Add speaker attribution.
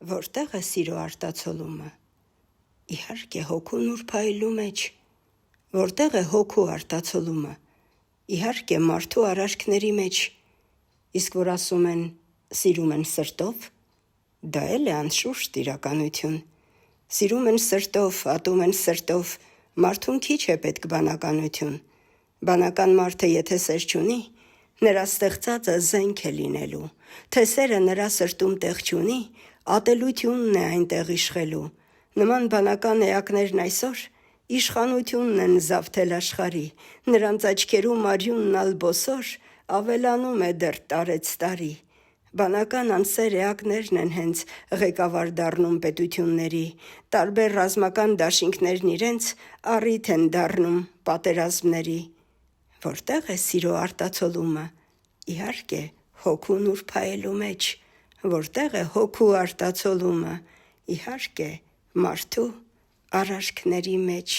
Speaker 1: Որտեղ է սիրո արտացոլումը։ Իհարկե հոգու նուրբայելու մեջ։ Որտեղ է հոգու արտացոլումը։ Իհարկե մարդու արարքների մեջ։ Իսկ որ ասում են սիրում են սրտով, դա էլ է անշուշտ իրականություն։ Սիրում են սրտով, ատում են սրտով, մարդուն քիչ է պետք բանականություն։ Բանական մարդը եթե սեր չունի, նրա ստեղծածը զենք է լինելու, թե սերը նրա սրտում տեղ չունի, ատելությունն է այնտեղ իշխելու։ Նման բանական էակներն այսօր իշխանությունն են զավթել աշխարհի, նրանց աչքերում արյունն ալբոսոր ավելանում է դեռ տարեց տարի։ Բանական անսեր էակներն են հենց ղեկավար դառնում պետությունների, տարբեր ռազմական դաշինքներն իրենց առիթ են դառնում պատերազմների։ Որտեղ է սիրո արտացոլումը։ Իհարկե հոգու նուրբայելու մեջ։ Որտեղ է հոգու արտացոլումը։ Իհարկե մարդու արարքների մեջ։